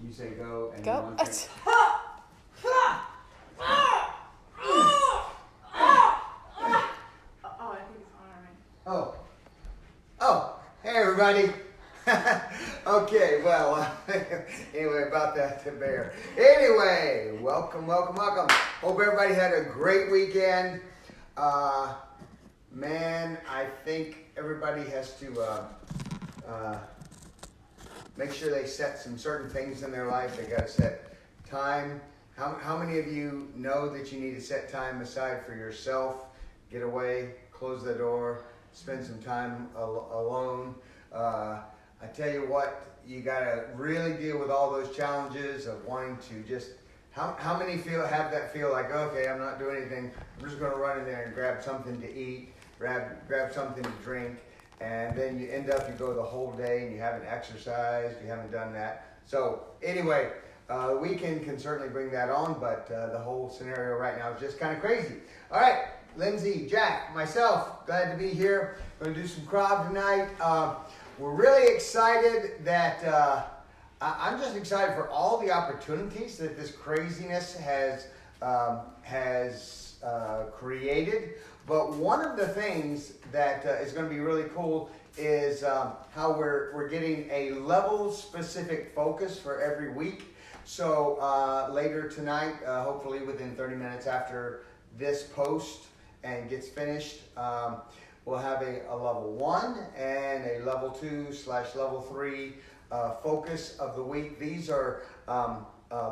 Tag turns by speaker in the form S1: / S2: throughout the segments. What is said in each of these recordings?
S1: You say go and
S2: Go.
S1: then one thing.
S3: Oh, I think it's honoring.
S1: Oh, hey everybody. Okay, well, anyway, about that to bear. Anyway, welcome. Hope everybody had a great weekend. Man, I think everybody has to make sure they set some certain things in their life. They got to set time. How many of you know that you need to set time aside for yourself? Get away, close the door, spend some time alone. I tell you what, you got to really deal with all those challenges of wanting to just, how many have that feel like, okay, I'm not doing anything, I'm just going to run in there and grab something to eat, grab something to drink, and then you end up, you go the whole day and you haven't exercised, you haven't done that. So anyway, the weekend can certainly bring that on, but the whole scenario right now is just kind of crazy. All right, Lindsay, Jack, myself, glad to be here. Going to do some Krav tonight. We're really excited that, I'm just excited for all the opportunities that this craziness has created. But one of the things that is going to be really cool is how we're getting a level specific focus for every week. So later tonight, hopefully within 30 minutes after this post and gets finished, we'll have a level 1 and a level 2/level 3 focus of the week. These are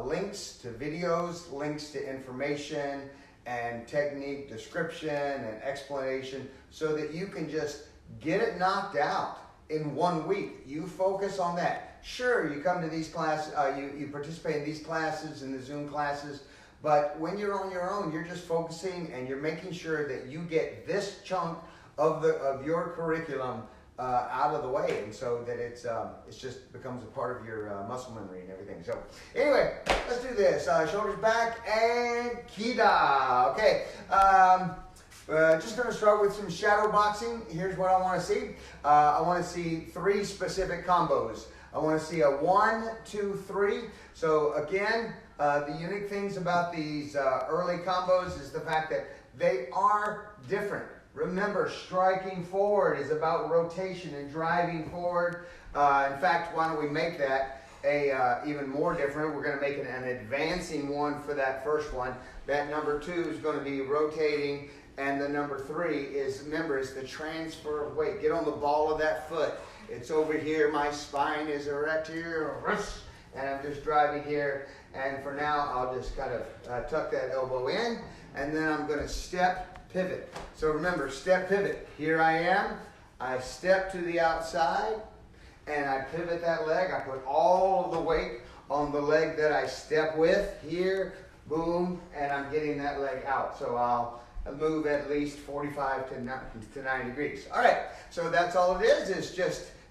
S1: links to videos, links to information and technique, description and explanation so that you can just get it knocked out in 1 week. You focus on that. Sure, you come to these classes, you participate in these classes, in the Zoom classes, but when you're on your own, you're just focusing and you're making sure that you get this chunk of your curriculum out of the way, and so that it's just becomes a part of your muscle memory and everything. So anyway, let's do this. Shoulders back and Kida. Okay. Just going to start with some shadow boxing. Here's what I want to see. I want to see 3 specific combos. I want to see a 1, 2, 3. So again, the unique things about these early combos is the fact that they are different. Remember, striking forward is about rotation and driving forward. In fact, why don't we make that even more different? We're going to make it an advancing one for that first one. That number 2 is going to be rotating, and the number 3 is, remember, it's the transfer of weight. Get on the ball of that foot. It's over here. My spine is erect here, and I'm just driving here. And for now, I'll just kind of tuck that elbow in, and then I'm going to step, pivot. So remember, step, pivot. Here I am. I step to the outside, and I pivot that leg. I put all of the weight on the leg that I step with. Here, boom, and I'm getting that leg out. So I'll move at least 45 to 90 degrees. All right, so that's all it is.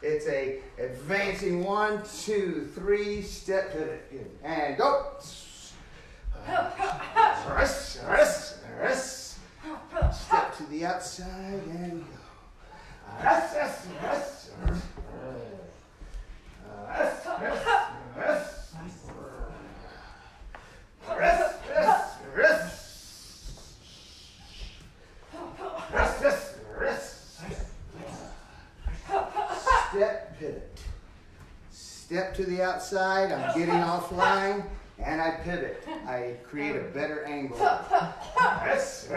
S1: It's a advancing 1, 2, 3, step, pivot, and go. Step to the outside and go. Step, pivot. Step to the outside, I'm getting offline, and I pivot. I create a better angle. Rest.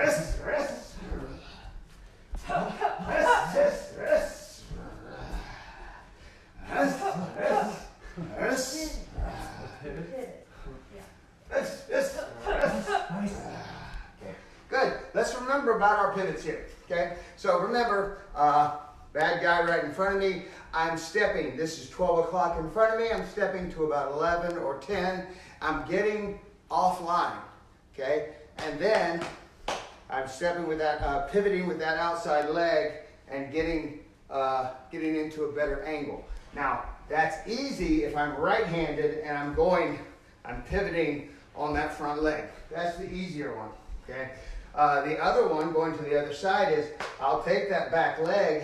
S1: Good. Let's remember about our pivots here. Okay. So remember, bad guy right in front of me. I'm stepping. This is 12 o'clock in front of me. I'm stepping to about 11 or 10. I'm getting offline. Okay. And then I'm stepping with that, pivoting with that outside leg and getting into a better angle. Now, that's easy if I'm right-handed and I'm pivoting on that front leg. That's the easier one, okay? The other one, going to the other side, is I'll take that back leg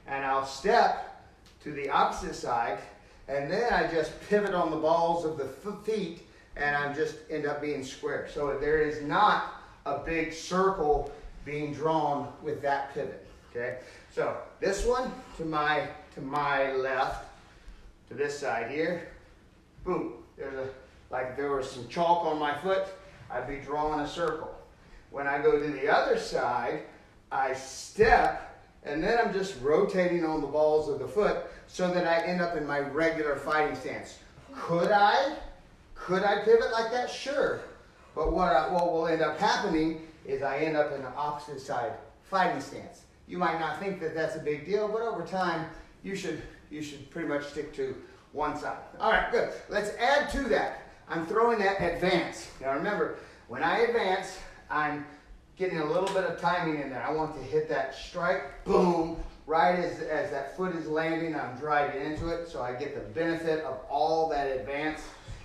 S1: and I'll step to the opposite side and then I just pivot on the balls of the feet, and I'm just end up being square. So there is not a big circle being drawn with that pivot, okay? So this one to my left, to this side here, boom. There's like if there was some chalk on my foot, I'd be drawing a circle. When I go to the other side, I step, and then I'm just rotating on the balls of the foot so that I end up in my regular fighting stance. Could I pivot like that? Sure. But what will end up happening is I end up in the opposite side fighting stance. You might not think that that's a big deal, but over time, you should pretty much stick to one side. All right, good. Let's add to that. I'm throwing that advance. Now remember, when I advance, I'm getting a little bit of timing in there. I want to hit that strike, boom, right as that foot is landing, I'm driving into it, so I get the benefit of all that advance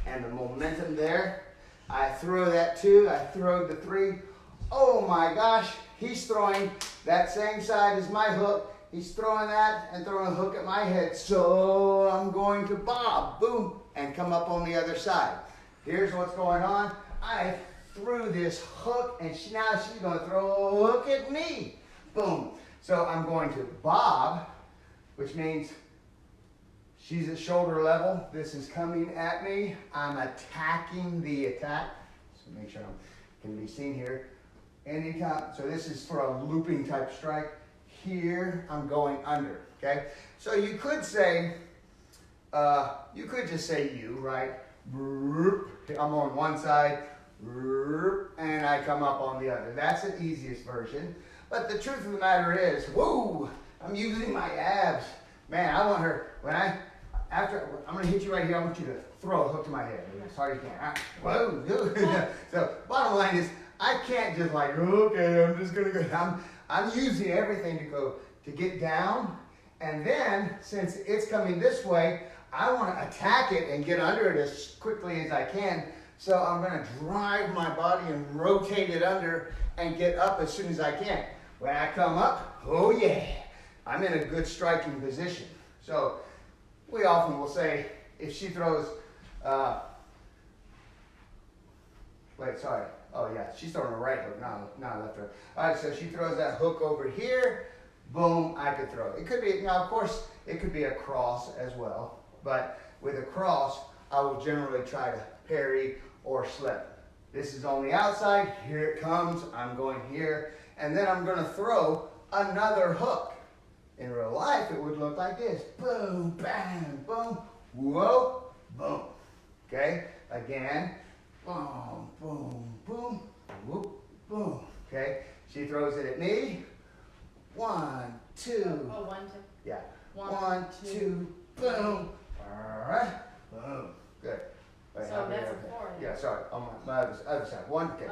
S1: and the momentum there. I throw that 2, I throw the 3. Oh my gosh, he's throwing that same side as my hook. He's throwing that and throwing a hook at my head. So I'm going to bob, boom, and come up on the other side. Here's what's going on. I threw this hook, and now she's going to throw a hook at me. Boom. So I'm going to bob, which means she's at shoulder level. This is coming at me. I'm attacking the attack. So make sure I can be seen here. Anytime. So this is for a looping type strike. Here, I'm going under, okay? So you could say, you could just say you, right? I'm on one side, and I come up on the other. That's the easiest version. But the truth of the matter is, whoa, I'm using my abs. Man, I want her, I'm gonna hit you right here, I want you to throw a hook to my head as hard as you can. Whoa. So bottom line is, I can't just like, okay, I'm just gonna go. I'm using everything to get down, and then since it's coming this way, I want to attack it and get under it as quickly as I can. So I'm going to drive my body and rotate it under and get up as soon as I can. When I come up, oh yeah, I'm in a good striking position. So we often will say, if she throws, oh yeah, she's throwing a right hook, not a left hook. All right, so she throws that hook over here, boom, I could throw. It could be, now of course, it could be a cross as well, but with a cross, I will generally try to parry or slip. This is on the outside, here it comes, I'm going here, and then I'm gonna throw another hook. In real life, it would look like this, boom, bam, boom, whoa, boom, okay? Again, boom, boom, boom, whoop, boom. Okay, she throws it at me. 1, 2.
S2: Oh, 1, 2.
S1: Yeah. 1, 2, boom. All right. Boom. Good. Wait,
S2: so that's a 4.
S1: Yeah, sorry. On my other side. Okay.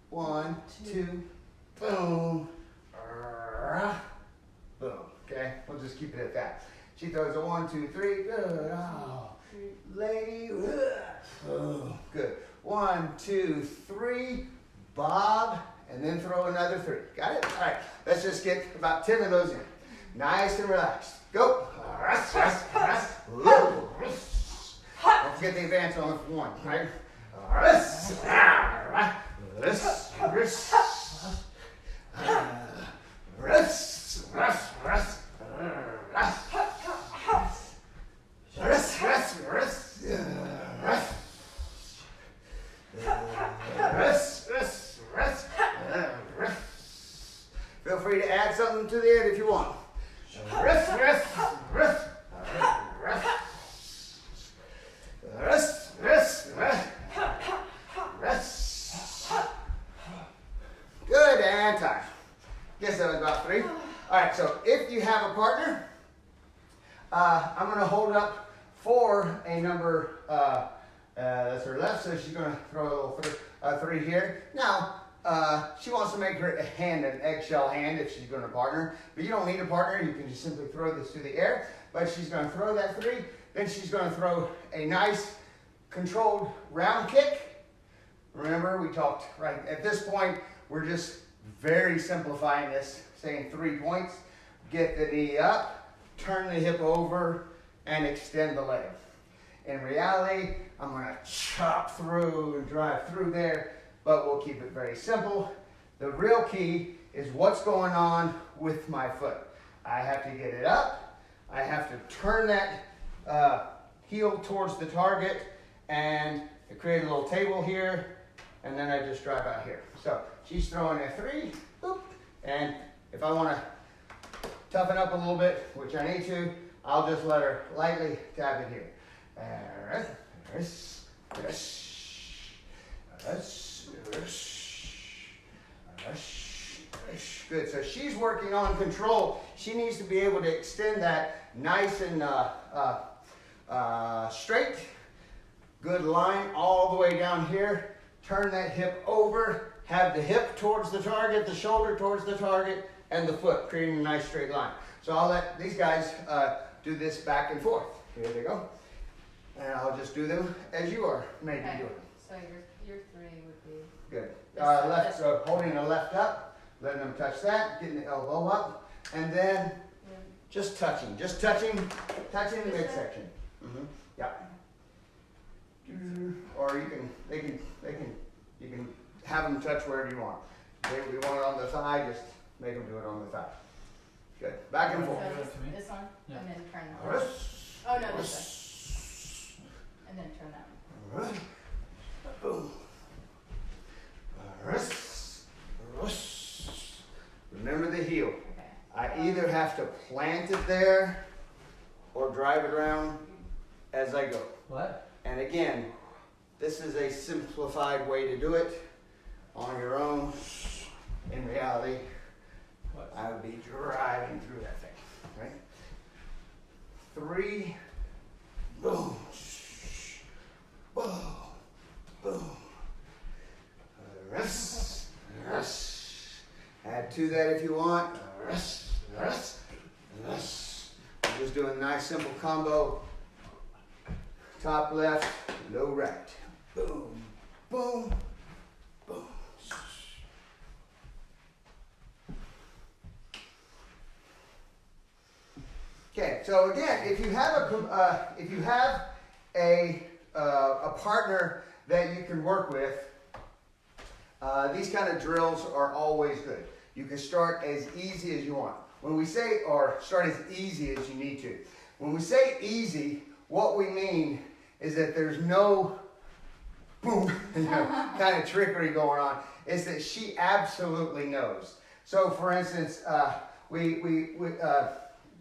S1: 1, 2, boom. Boom. Okay. We'll just keep it at that. She throws a 1, 2, 3. Good. Oh, lady. Boom. Good. 1, 2, 3. Bob. And then throw another 3. Got it? All right. Let's just get about 10 of those in. Nice and relaxed. Go. Don't forget the advance on the 1, right? Feel free to add something to the end if you want. Good, and time. Guess that was about 3. All right, so if you have a partner, I'm going to hold up for a number, that's her left, so she's going to throw a little 3 here. Now, she wants to make her hand an eggshell hand if she's going to partner, but you don't need a partner. You can just simply throw this through the air, but she's going to throw that 3, then she's going to throw a nice controlled round kick. Remember, we talked, right, at this point, we're just very simplifying this, saying 3 points. Get the knee up, turn the hip over, and extend the leg. In reality, I'm going to chop through and drive through there, but we'll keep it very simple. The real key is what's going on with my foot. I have to get it up. I have to turn that heel towards the target and create a little table here, and then I just drive out here. So she's throwing a 3, boop, and if I want to toughen up a little bit, which I need to, I'll just let her lightly tap it here. Good, so she's working on control. She needs to be able to extend that nice and straight. Good line all the way down here. Turn that hip over, have the hip towards the target, the shoulder towards the target, and the foot, creating a nice straight line. So I'll let these guys do this back and forth. Here they go. And I'll just do them as you are maybe doing.
S2: So your 3 would be?
S1: Good. Left, so holding the left up, letting them touch that, getting the elbow up, and then just touching the midsection. Yeah. Or you can have them touch wherever you want. If you want it on the thigh, just make them do it on the thigh. Good. Back and forth.
S2: So this one,
S3: Yeah.
S2: and then turn that one. Oh no, this one. And then turn that one.
S1: Boom. Remember the heel.
S2: Okay.
S1: I either have to plant it there or drive it around as I go.
S3: What?
S1: And again, this is a simplified way to do it on your own. In reality,
S3: What?
S1: I would be driving through that thing, right? 3, boom, boom, boom. Add to that if you want. I'm just doing a nice simple combo. Top left, low right. Boom, boom, boom. Okay, so again, if you have a partner that you can work with, these kind of drills are always good. You can start as easy as you want. When we say, or start as easy as you need to. When we say easy, what we mean is that there's no boom, kind of trickery going on. It's that she absolutely knows. So for instance,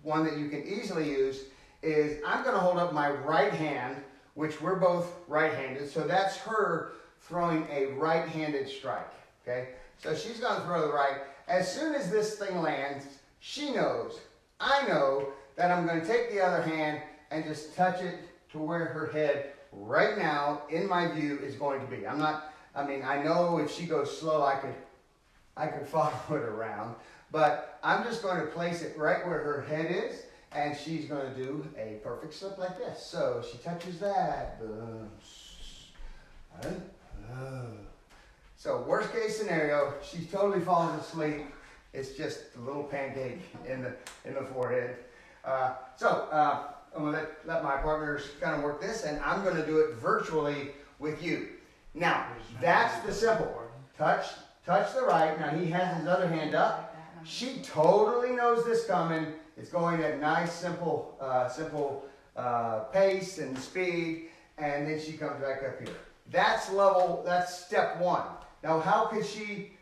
S1: one that you can easily use is I'm going to hold up my right hand, which we're both right-handed. So that's her throwing a right-handed strike. Okay, so she's going to throw the right. As soon as this thing lands, she knows, I know that I'm going to take the other hand and just touch it to where her head right now in my view is going to be. I know if she goes slow, I could follow it around, but I'm just going to place it right where her head is, and she's going to do a perfect slip like this. So she touches that. Boom. So worst case scenario, she totally falls asleep. It's just a little pancake in the forehead. I'm going to let my partners kind of work this, and I'm going to do it virtually with you. Now, that's the simple. Touch the right. Now he has his other hand up. She totally knows this coming. It's going at nice, simple pace and speed, and then she comes back up here. That's step 1. Now, how could she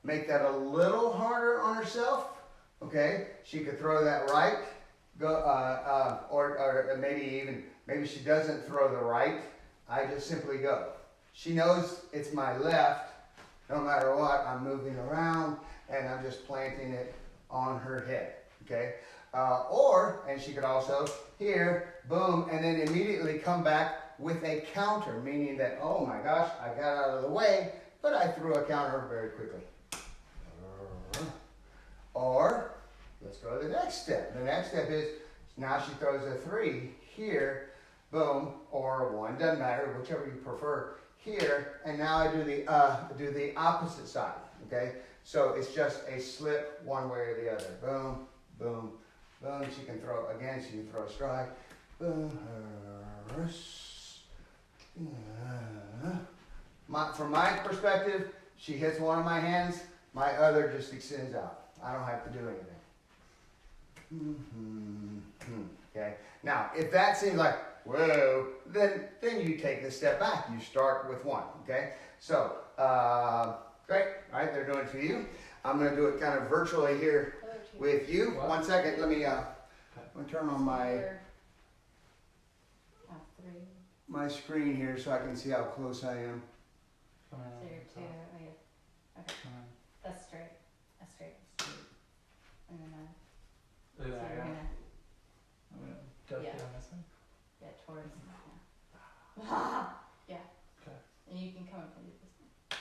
S1: make that a little harder on herself? Okay, she could throw that right, or maybe she doesn't throw the right. I just simply go. She knows it's my left. No matter what, I'm moving around and I'm just planting it on her head. Okay, and she could also here, boom, and then immediately come back with a counter, meaning that, oh my gosh, I got out of the way, but I threw a counter very quickly. Or, let's go to the next step. The next step is, now she throws a 3 here, boom, or a 1, doesn't matter, whichever you prefer, here, and now I do the opposite side, okay? So it's just a slip one way or the other. Boom, boom, Boom, she can throw, again, she can throw a strike. Boom. From my perspective, she hits one of my hands, my other just extends out. I don't have to do anything. Okay. Now, if that seems like, whoa, then you take the step back. You start with one. Okay. So, great. All right, they're doing it for you. I'm going to do it kind of virtually here with you.
S3: What?
S1: 1 second. Let me turn on my screen here so I can see how close I am.
S2: So you're two. Oh, yeah. Okay. That's straight. That's straight. And then so you're gonna.
S3: I'm gonna duck
S2: Yeah.
S3: it on this one.
S2: Yeah, towards. Yeah. Yeah.
S3: Okay.
S2: And you can come up and do this one.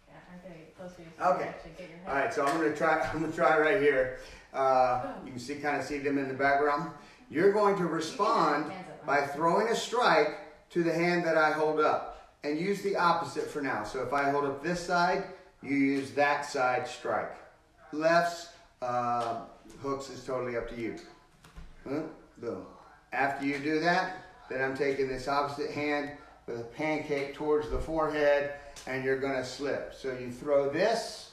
S2: Yeah, I'm gonna get closer to you so you
S1: Okay.
S2: can actually get your head.
S1: All right, so I'm gonna try right here. You can kind of see them in the background. You're going to respond by throwing a strike to the hand that I hold up, and use the opposite for now. So if I hold up this side, you use that side strike. Lefts, hooks is totally up to you. Boom. After you do that, then I'm taking this opposite hand with a pancake towards the forehead, and you're gonna slip. So you throw this,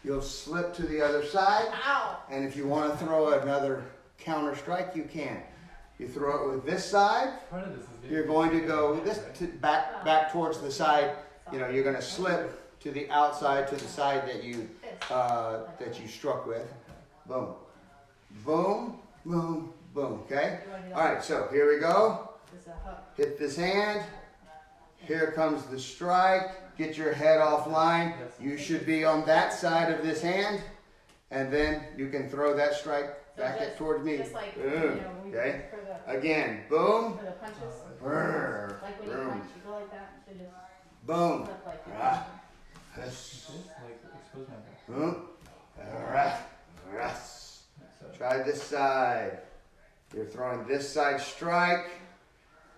S1: you'll slip to the other side.
S2: Ow!
S1: And if you want to throw another counter strike, you can. You throw it with this side.
S3: Part of this is good.
S1: You're going to go back towards the side. You know, you're going to slip to the outside, to the side that you struck with. Boom, boom, boom, boom. Okay. All right. So here we go.
S2: This is a hook.
S1: Hit this hand. Here comes the strike. Get your head offline. You should be on that side of this hand, and then you can throw that strike back towards me.
S2: Just like,
S1: Boom.
S2: we
S1: Okay.
S2: for the
S1: Again. Boom.
S2: for the punches.
S1: Brr.
S2: Like when you
S1: Boom.
S2: punch, you go like that. So just
S1: Boom.
S2: flip like you're
S1: Ah.
S2: punching.
S3: This, like, expose my back.
S1: Boom.
S3: So,
S1: Try this side. You're throwing this side strike.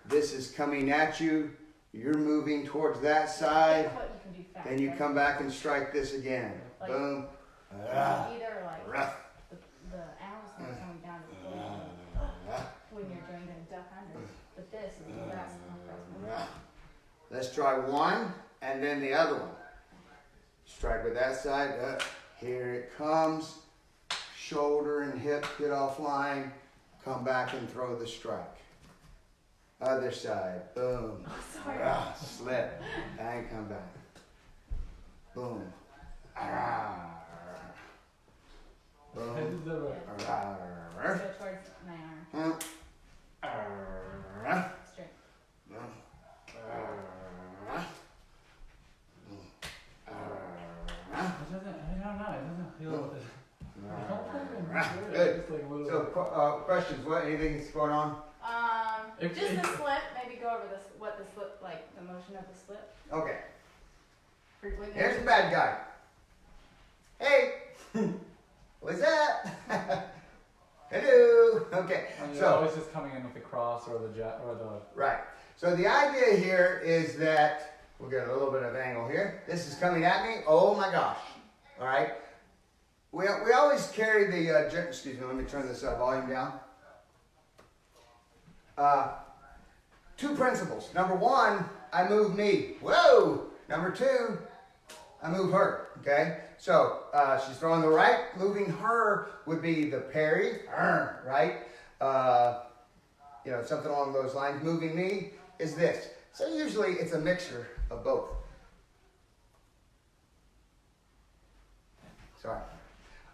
S1: This is coming at you. You're moving towards that side.
S2: What you can do fast.
S1: Then you
S2: right?
S1: come back and strike this again.
S2: Like-
S1: Boom.
S2: Either like
S1: Rough.
S2: the arrows are coming down to the floor when you're doing the duck under. But this is the last one.
S1: Let's try one and then the other one. Strike with that side. Here it comes. Shoulder and hip get offline. Come back and throw the strike. Other side. Boom.
S2: Oh, sorry.
S1: Slip. And come back. Boom. Boom.
S3: head is over.
S2: Go towards my arm. Straight.
S3: It doesn't, I don't know, it doesn't feel. I don't fucking do it.
S1: Good.
S3: It's just like a little.
S1: So, questions? What? Anything's going on?
S3: If-
S2: Just
S3: if-
S2: the slip. Maybe go over this. What the slip like? The motion of the slip.
S1: Okay.
S2: Frequently.
S1: Here's the bad guy. Hey. What's up? Hello. Okay.
S3: And you're
S1: So.
S3: always just coming in with the cross or the jet or the.
S1: Right. So the idea here is that we'll get a little bit of angle here. This is coming at me. Oh my gosh. All right. We always carry the, excuse me, let me turn this volume down. Two principles. Number one, I move me. Whoa. Number two, I move her. Okay. So she's throwing the right. Moving her would be the parry. Right. You know, something along those lines. Moving me is this. So usually it's a mixture of both. Sorry.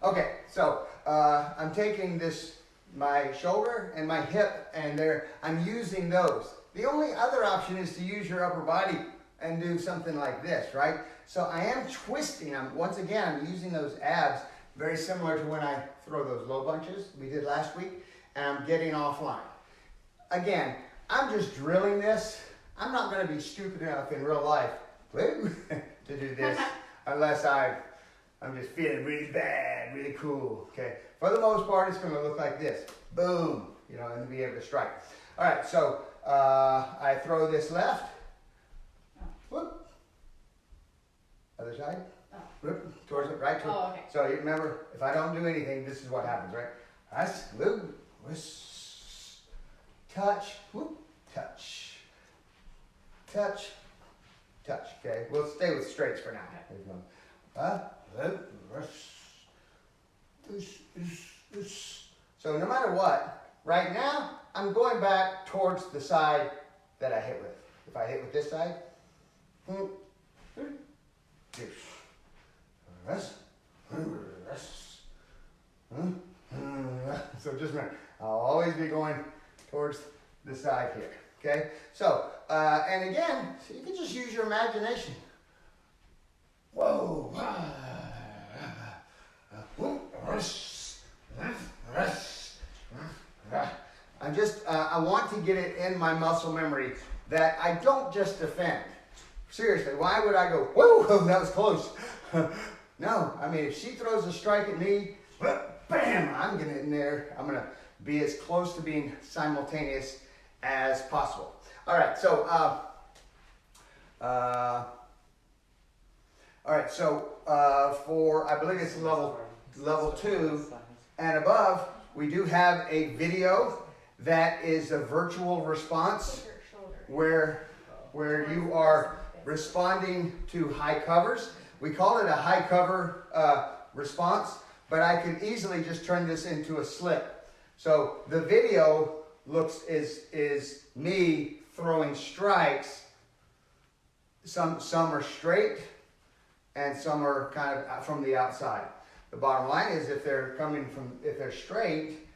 S1: Okay, so I'm taking this, my shoulder and my hip, and I'm using those. The only other option is to use your upper body and do something like this, right? So I am twisting. Once again, I'm using those abs, very similar to when I throw those low punches we did last week, and I'm getting offline. Again, I'm just drilling this. I'm not going to be stupid enough in real life to do this unless I'm just feeling really bad, really cool. Okay. For the most part, it's going to look like this. Boom. You know, and be able to strike. All right. So I throw this left. Whoop. Other side. towards it, right?
S2: Oh, okay.
S1: So you remember, if I don't do anything, this is what happens, right? That's whoop, touch, whoop, touch, touch, touch. Okay, we'll stay with straights for now. So no matter what, right now I'm going back towards the side that I hit with. If I hit with this side, so just remember, I'll always be going towards the side here. Okay, so and again, so you can just use your imagination. Whoa. I want to get it in my muscle memory that I don't just defend. Seriously, why would I go, whoa, that was close. No, I mean, if she throws a strike at me, bam, I'm going to in there. I'm going to be as close to being simultaneous as possible. All right, so, for, I believe it's level 2 and above, we do have a video that is a virtual response where you are responding to high covers. We call it a high cover response, but I could easily just turn this into a slip. So the video is me throwing strikes. Some are straight and some are kind of from the outside. The bottom line is if they're straight,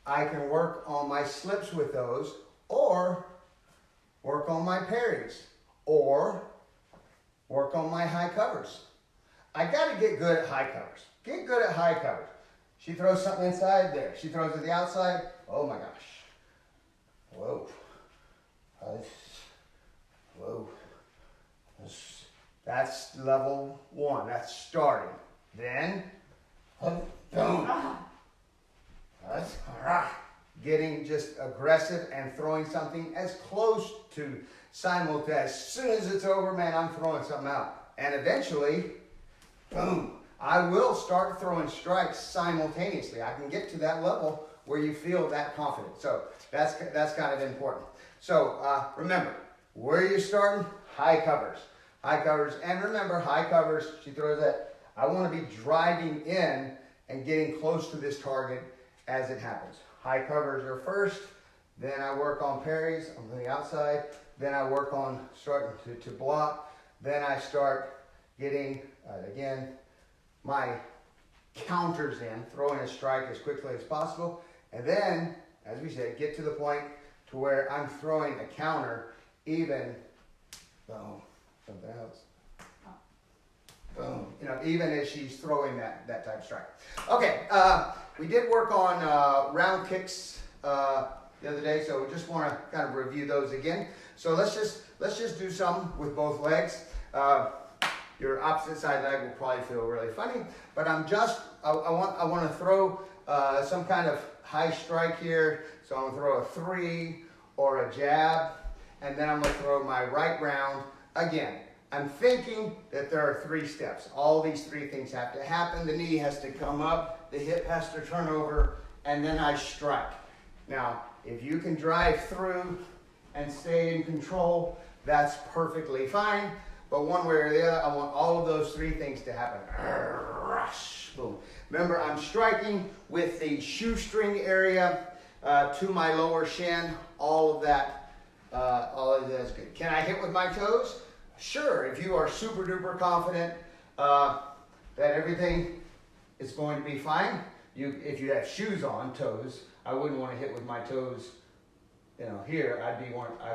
S1: I can work on my slips with those, or work on my parries, or work on my high covers. I got to get good at high covers. Get good at high covers. She throws something inside there. She throws it to the outside. Oh my gosh. Whoa. Whoa. That's level 1. That's starting. Then, boom. That's getting just aggressive and throwing something as close to simultaneous. As soon as it's over, man, I'm throwing something out. And eventually, boom, I will start throwing strikes simultaneously. I can get to that level where you feel that confident. So that's kind of important. So remember, where you're starting, high covers. High covers, and remember, high covers, she throws that, I want to be driving in and getting close to this target as it happens. High covers are first, then I work on parries on the outside, then I work on starting to block, then I start getting, again, my counters in, throwing a strike as quickly as possible, and then, as we said, get to the point to where I'm throwing a counter even, boom, something else. Boom. You know, even as she's throwing that type of strike. Okay, we did work on round kicks the other day, so we just want to kind of review those again. So let's just do some with both legs. Your opposite side leg will probably feel really funny, but I want to throw some kind of high strike here. So I'm going to throw a 3 or a jab, and then I'm going to throw my right round again. I'm thinking that there are 3 steps. All these 3 things have to happen. The knee has to come up, the hip has to turn over, and then I strike. Now, if you can drive through and stay in control, that's perfectly fine. But one way or the other, I want all of those 3 things to happen. Rush, boom. Remember, I'm striking with the shoestring area to my lower shin. All of that is good. Can I hit with my toes? Sure, if you are super duper confident that everything is going to be fine. If you have shoes on, toes, I wouldn't want to hit with my toes, here. I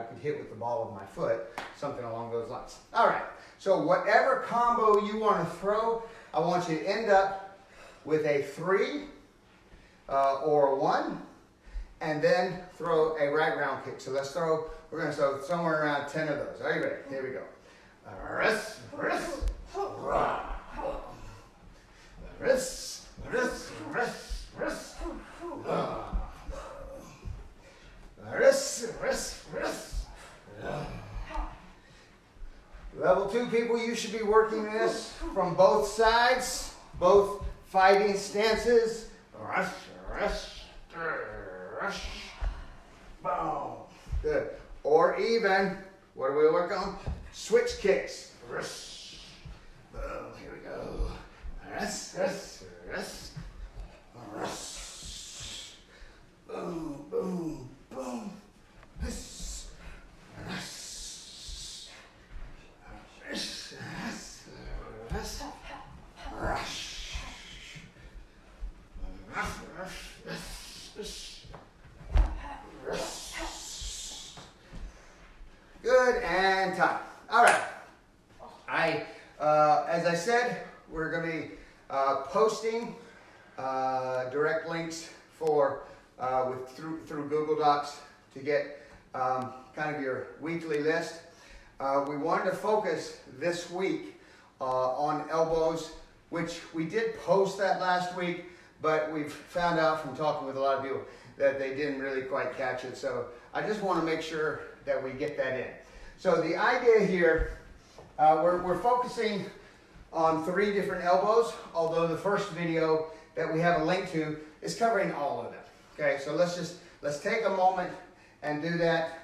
S1: could hit with the ball of my foot, something along those lines. All right, so whatever combo you want to throw, I want you to end up with a 3 or a 1, and then throw a right round kick. So we're going to throw somewhere around 10 of those. Are you ready? Here we go. Wrist, wrist, wrist, wrist, wrist, wrist, wrist, wrist, wrist. Level two people, you should be working this from both sides, both fighting stances. Rush, rush, rush. Boom. Good. Or even, what do we work on? Switch kicks. Rush. Boom. Here we go. Rush, rush, rush. Rush. Boom, boom, boom. Rush. Rush. Rush. Rush. Rush. Good, and time. All right. As I said, we're going to be posting direct links for through Google Docs to get kind of your weekly list. We wanted to focus this week on elbows, which we did post that last week, but we've found out from talking with a lot of people that they didn't really quite catch it. So I just want to make sure that we get that in. So the idea here, we're focusing on 3 different elbows, although the first video that we have a link to is covering all of them. Okay, so let's take a moment and do that.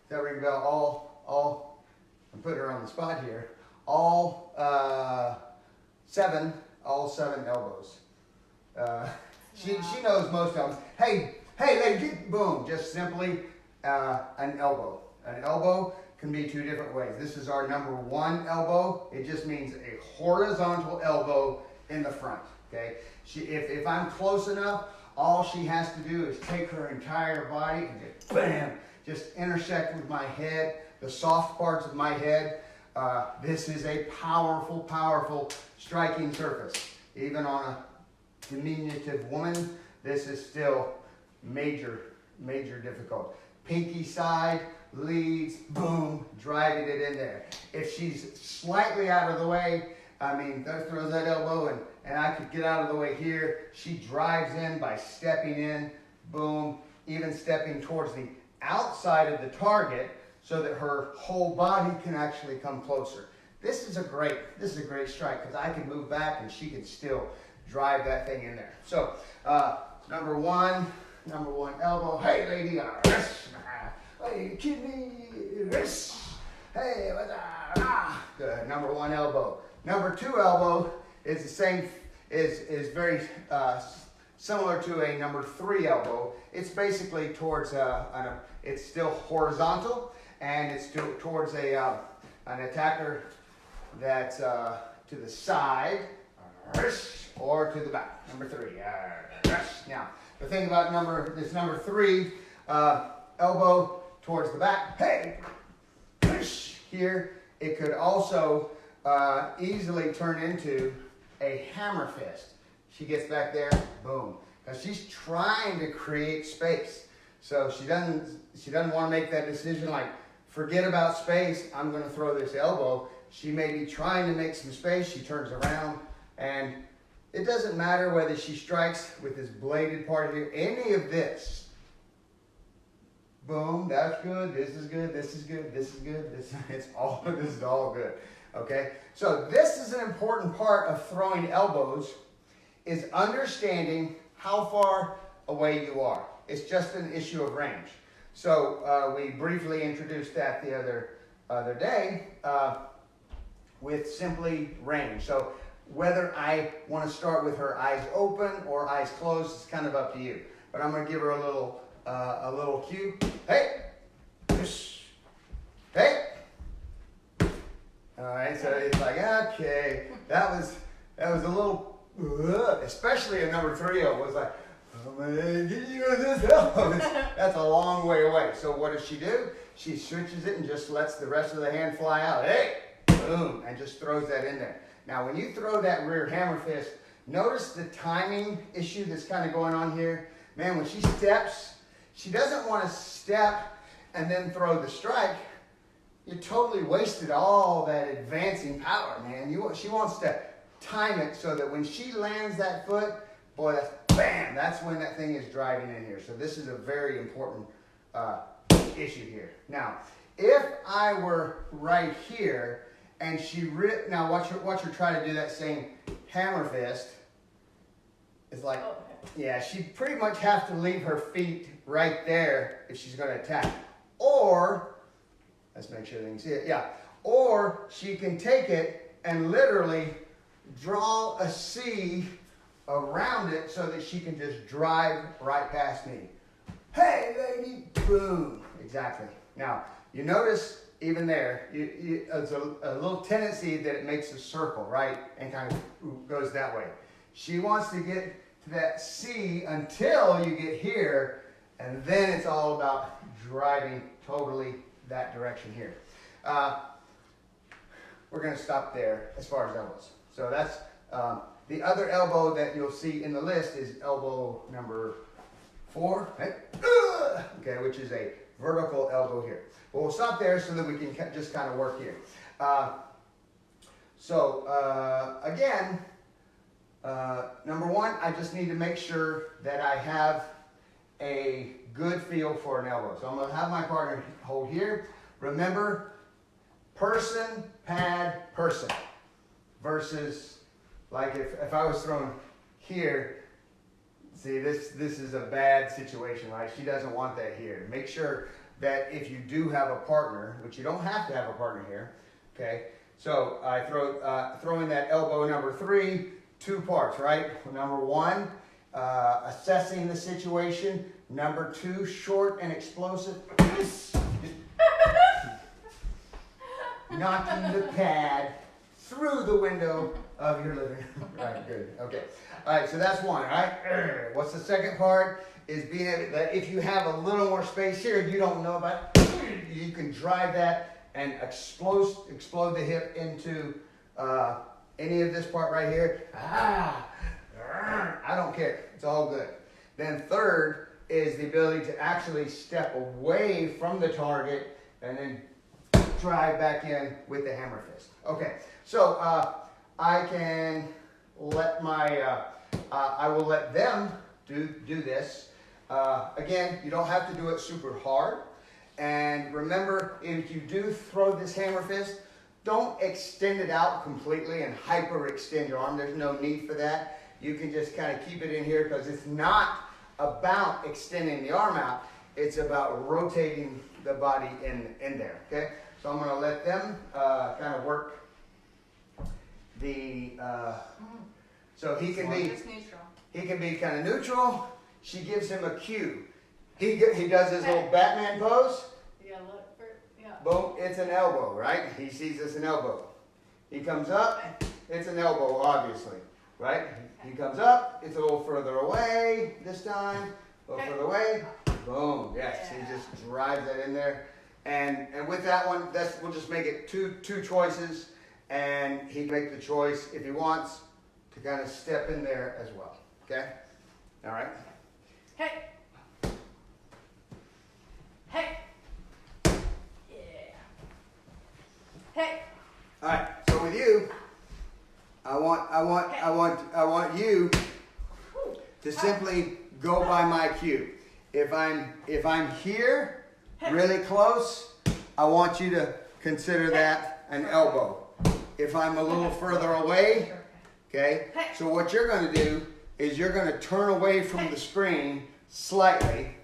S1: That ring bell, all, I'm putting her on the spot here. All 7 elbows. She knows most of them. Hey, lady, boom, just simply an elbow. An elbow can be 2 different ways. This is our number 1 elbow. It just means a horizontal elbow in the front, okay? If I'm close enough, all she has to do is take her entire body and just bam, just intersect with my head, the soft parts of my head. This is a powerful, powerful striking surface. Even on a diminutive woman, this is still major, major difficult. Pinky side, leads, boom, driving it in there. If she's slightly out of the way, I mean, throws that elbow and I could get out of the way here. She drives in by stepping in, boom, even stepping towards the outside of the target so that her whole body can actually come closer. This is a great strike because I can move back and she can still drive that thing in there. So number one elbow. Hey lady, hey, you kidding me? Hey, good. Number 1 elbow. Number 2 elbow is the same. Is very similar to a number 3 elbow. It's basically towards it's still horizontal and it's towards an attacker that's to the side or to the back. Number 3. Now the thing about this number 3 elbow towards the back. Hey, here it could also easily turn into a hammer fist. She gets back there, boom, because she's trying to create space. So she doesn't want to make that decision like, forget about space, I'm going to throw this elbow. She may be trying to make some space. She turns around, and it doesn't matter whether she strikes with this bladed part here, any of this. Boom, that's good, this is good, this is good, this is good, this is all good. Okay, so this is an important part of throwing elbows, is understanding how far away you are. It's just an issue of range. So we briefly introduced that the other day with simply range. So whether I want to start with her eyes open or eyes closed, it's kind of up to you. But I'm going to give her a little cue. Hey, hey. All right, so it's like, okay, that was a little, especially a number 3 elbow. Was like, oh man, get you with this elbow. That's a long way away. So what does she do? She switches it and just lets the rest of the hand fly out. Hey, boom, and just throws that in there. Now, when you throw that rear hammer fist, notice the timing issue that's kind of going on here. Man, when she steps, she doesn't want to step and then throw the strike. You totally wasted all that advancing power, man. She wants to time it so that when she lands that foot, boy, that's bam, that's when that thing is driving in here. So this is a very important issue here. Now, If I were right here and she now watch her try to do that same hammer fist. It's like, yeah, she pretty much has to leave her feet right there if she's going to attack. Or, let's make sure they can see it, yeah. Or she can take it and literally draw a C around it so that she can just drive right past me. Hey, lady, boom. Exactly. Now, you notice even there, it's a little tendency that it makes a circle, right? And kind of goes that way. She wants to get to that C until you get here, and then it's all about driving totally that direction here. We're going to stop there as far as elbows. So that's the other elbow that you'll see in the list is elbow number 4, right? Okay, which is a vertical elbow here. But we'll stop there so that we can just kind of work here. Again, number 1, I just need to make sure that I have a good feel for an elbow. So I'm going to have my partner hold here. Remember, person, pad, person. Versus, like if I was thrown here, see this is a bad situation, right? She doesn't want that here. Make sure that if you do have a partner, which you don't have to have a partner here, okay? So I throw in that elbow number 3, 2 parts, right? Number 1, assessing the situation. Number 2, short and explosive. Knocking the pad through the window of your living room. Right, good, okay. All right, so that's 1, all right? What's the second part? Is being able that if you have a little more space here, you don't know about, you can drive that and explode the hip into any of this part right here. I don't care, it's all good. Then third is the ability to actually step away from the target and then drive back in with the hammer fist. Okay, so I can let I will let them do this. Again, you don't have to do it super hard. And remember, if you do throw this hammer fist, don't extend it out completely and hyperextend your arm. There's no need for that. You can just kind of keep it in here because it's not about extending the arm out. It's about rotating the body in there, okay? So I'm going to let them kind of work the, so he can be kind of neutral. She gives him a cue. He does his little Batman pose.
S2: Yeah, look for, yeah.
S1: Boom, it's an elbow, right? He sees it's an elbow. He comes up, it's an elbow, obviously, right? He comes up, it's a little further away this time, a little further away. Boom, yes, he just drives that in there. And with that one, we'll just make it two choices, and he can make the choice if he wants to kind of step in there as well. Okay? All right?
S2: Hey. Hey. Yeah. Hey.
S1: All right. So with you, I want you to simply go by my cue. If I'm here, really close, I want you to consider that an elbow. If I'm a little further away, okay? So what you're going to do is you're going to turn away from the screen slightly,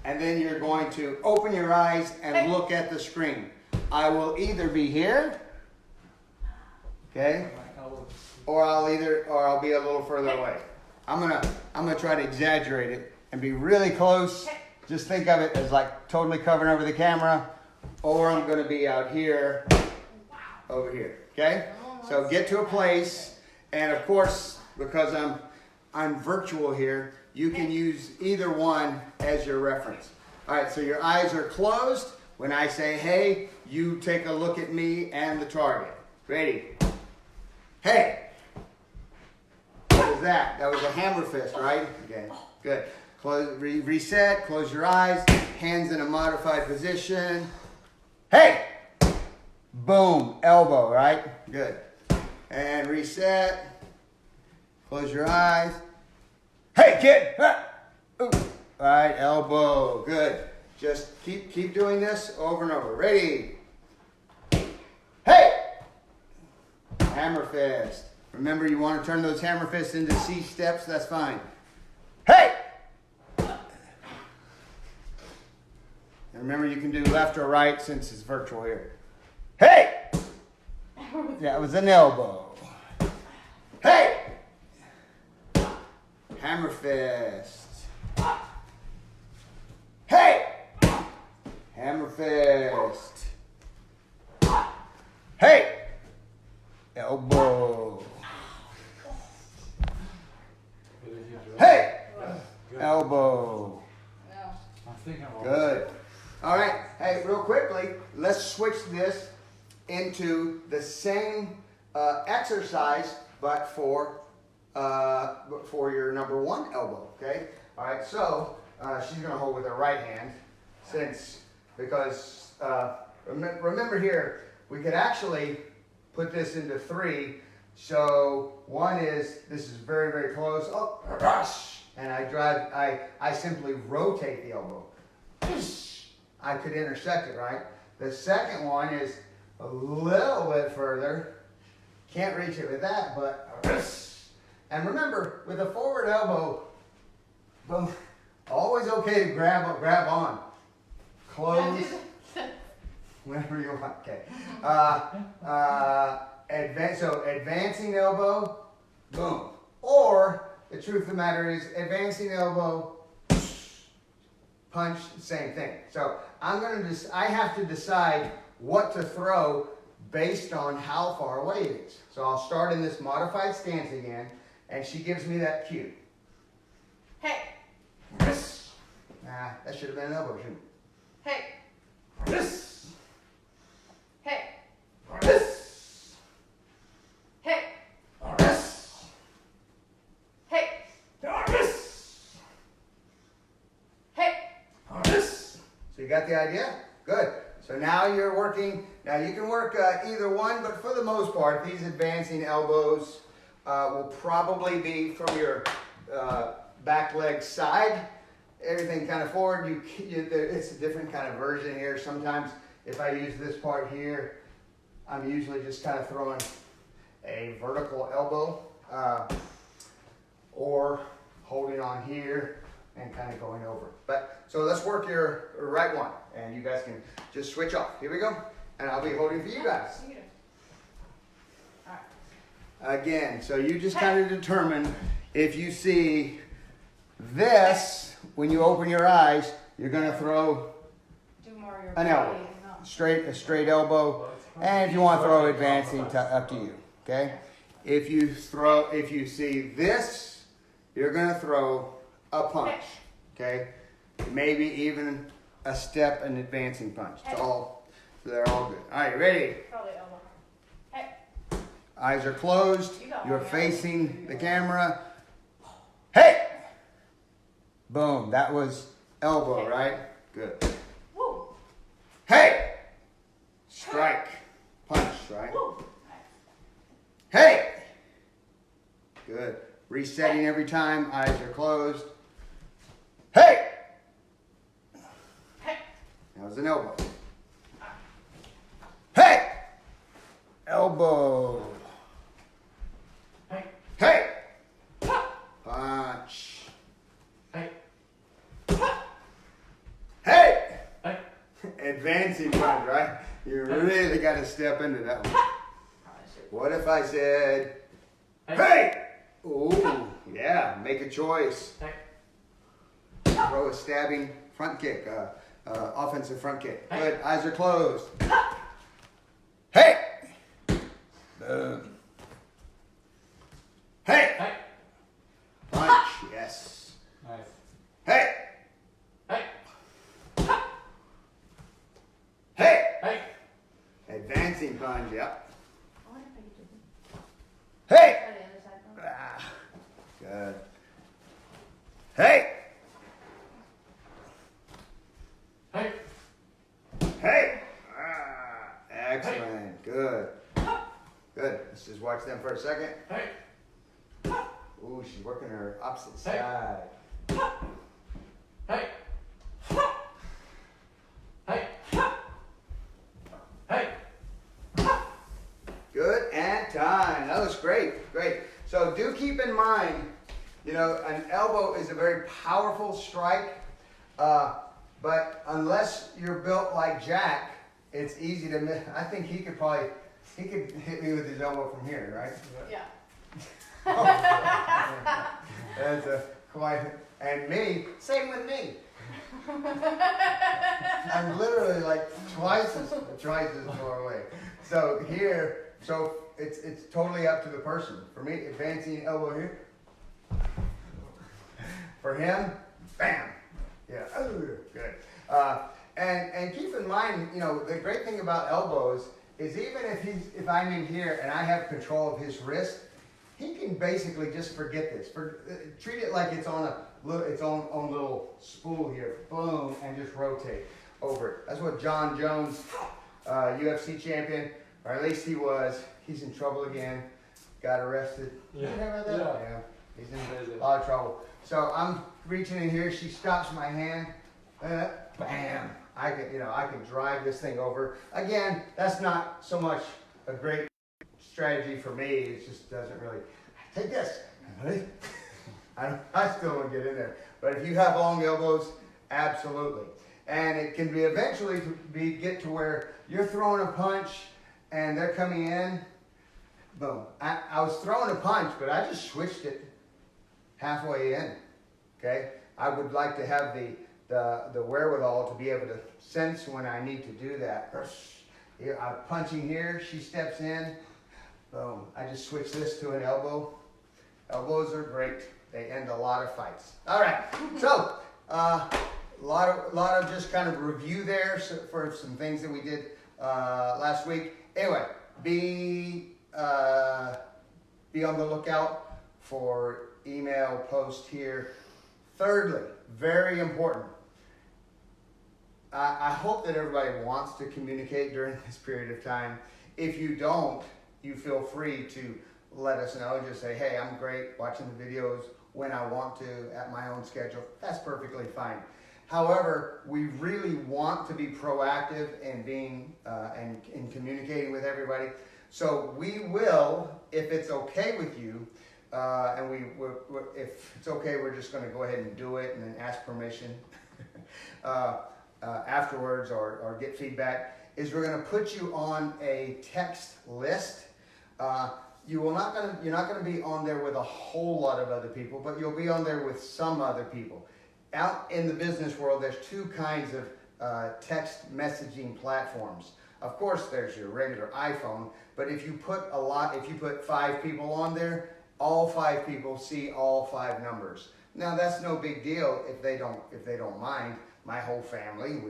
S1: and then you're going to open your eyes and look at the screen. I will either be here, okay? Or I'll be a little further away. I'm gonna try to exaggerate it and be really close. Just think of it as like totally covering over the camera, or I'm gonna be out here, over here. Okay? So get to a place, and of course, because I'm virtual here, you can use either one as your reference. All right, so your eyes are closed. When I say hey, you take a look at me and the target. Ready? Hey! What was that? That was a hammer fist, right? Okay, good. Reset, close your eyes, hands in a modified position. Hey! Boom, elbow, right? Good. And reset, close your eyes. Hey, kid! All right, elbow, good. Just keep doing this over and over. Ready? Hey! Hammer fist. Remember, you want to turn those hammer fists into C steps, that's fine. Hey! And remember, you can do left or right since it's virtual here. Hey! That was an elbow. Hey! Hammer fist. Hey! Hammer fist. Hey! Elbow. Hey! Elbow.
S3: I'm thinking about
S1: Good. All right. Hey, real quickly, let's switch this into the same exercise, but for your number one elbow. Okay. All right. So she's going to hold with her right hand, because remember here we could actually put this into three. So one is, this is very, very close. Oh, rush. And I simply rotate the elbow. I could intersect it, right? The second one is a little bit further. Can't reach it with that, but and remember, with a forward elbow, boom, always okay to grab on. Close. Whenever you want. Okay. Advancing elbow, boom. Or the truth of the matter is, advancing elbow, punch, same thing. So I have to decide what to throw based on how far away it is. So I'll start in this modified stance again, and she gives me that cue.
S2: Hey.
S1: Nah, that should have been an elbow, shouldn't it?
S2: Hey. Hey. Hey. Hey. Hey.
S1: So you got the idea? Good. So now you're working, now you can work either one, but for the most part, these advancing elbows will probably be from your back leg side. Everything kind of forward. It's a different kind of version here. Sometimes if I use this part here, I'm usually just kind of throwing a vertical elbow or holding on here and kind of going over. But so let's work your right one, and you guys can just switch off. Here we go, and I'll be holding for you guys. Again, so you just kind of determine if you see this when you open your eyes, you're going to throw an elbow, a straight elbow, and if you want to throw advancing, up to you. Okay. If you see this, you're going to throw a punch. Okay. Maybe even a step and advancing punch. They're all good. All right, ready? Eyes are closed. You're facing the camera. Hey! Boom. That was elbow, right? Good. Hey! Strike. Punch, right? Hey! Good. Resetting every time. Eyes are closed. Hey! That was an elbow. Hey! Elbow. Hey! Punch. Hey! Advancing punch, right? You really got to step into that one. What if I said, hey! Ooh, yeah, make a choice. Throw a stabbing front kick, offensive front kick. Good, eyes are closed. Hey! Boom. Hey! Punch, yes.
S3: Nice.
S1: Hey!
S3: Hey.
S1: Hey! Advancing punch, yep. Hey! Ah, good. Hey! Hey! Ah, excellent. Good. Good. Let's just watch them for a second. Ooh, she's working her opposite side. do keep in mind, you know, an elbow is a very powerful strike, but unless you're built like Jack, it's easy to miss. I think he could hit me with his elbow from here, right?
S2: Yeah.
S1: That's quite, and me, same with me. I'm literally like twice as far away. So here, it's totally up to the person. For me, advancing elbow here. For him, bam. Yeah, oh, good. And keep in mind, you know, the great thing about elbows is even if I'm in here and I have control of his wrist, he can basically just forget this. Treat it like it's on its own little spool here. Boom, and just rotate over it. That's what John Jones, UFC champion, or at least he was. He's in trouble again. Got arrested.
S3: Yeah.
S1: You remember that?
S3: Yeah.
S1: Yeah. He's in a lot of trouble. So I'm reaching in here. She stops my hand. Bam. I can drive this thing over. Again, that's not so much a great strategy for me. It just doesn't really. Take this. I still don't get in there. But if you have long elbows, absolutely. And it can be eventually get to where you're throwing a punch and they're coming in. Boom. I was throwing a punch, but I just switched it halfway in. Okay? I would like to have the wherewithal to be able to sense when I need to do that. I'm punching here, she steps in, boom. I just switch this to an elbow. Elbows are great. They end a lot of fights. All right, so a lot of just kind of review there for some things that we did last week. Anyway, be on the lookout for email post here. Thirdly, very important. I hope that everybody wants to communicate during this period of time. If you don't, you feel free to let us know. Just say, hey, I'm great watching the videos when I want to at my own schedule. That's perfectly fine. However, we really want to be proactive in being and in communicating with everybody. So we will, if it's okay with you, and if it's okay, we're just going to go ahead and do it and then ask permission afterwards or get feedback, is we're going to put you on a text list. You're not going to be on there with a whole lot of other people, but you'll be on there with some other people. Out in the business world, there's two kinds of text messaging platforms. Of course, there's your regular iPhone, but if you put 5 people on there, all 5 people see all 5 numbers. Now that's no big deal if they don't mind. My whole family,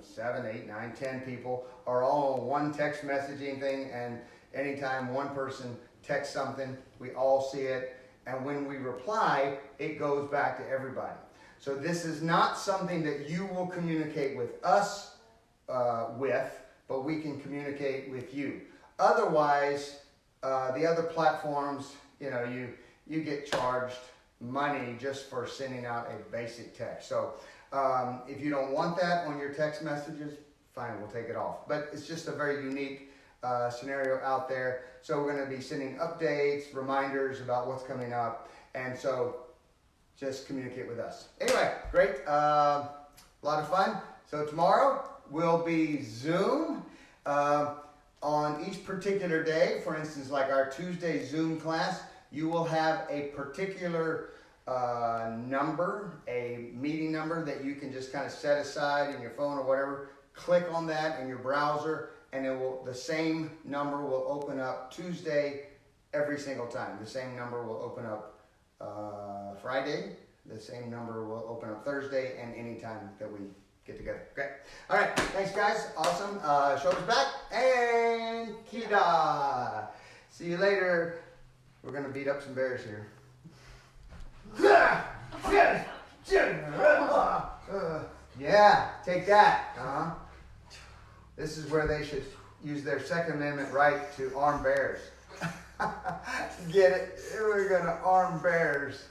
S1: 7, 8, 9, 10 people are all on one text messaging thing, and anytime one person texts something, we all see it, and when we reply, it goes back to everybody. So this is not something that you will communicate with us but we can communicate with you. Otherwise, the other platforms, you get charged money just for sending out a basic text. So if you don't want that on your text messages, fine, we'll take it off. But it's just a very unique scenario out there. So we're going to be sending updates, reminders about what's coming up. And so just communicate with us. Anyway, great. A lot of fun. So tomorrow will be Zoom. On each particular day, for instance, like our Tuesday Zoom class, you will have a particular number, a meeting number that you can just kind of set aside in your phone or whatever. Click on that in your browser, and the same number will open up Tuesday every single time. The same number will open up Friday. The same number will open up Thursday, and anytime that we get together. Great. All right. Thanks, guys. Awesome. Shoulders back and Kida. See you later. We're going to beat up some bears here. Yeah, take that. This is where they should use their Second Amendment right to arm bears. Get it? We're going to arm bears.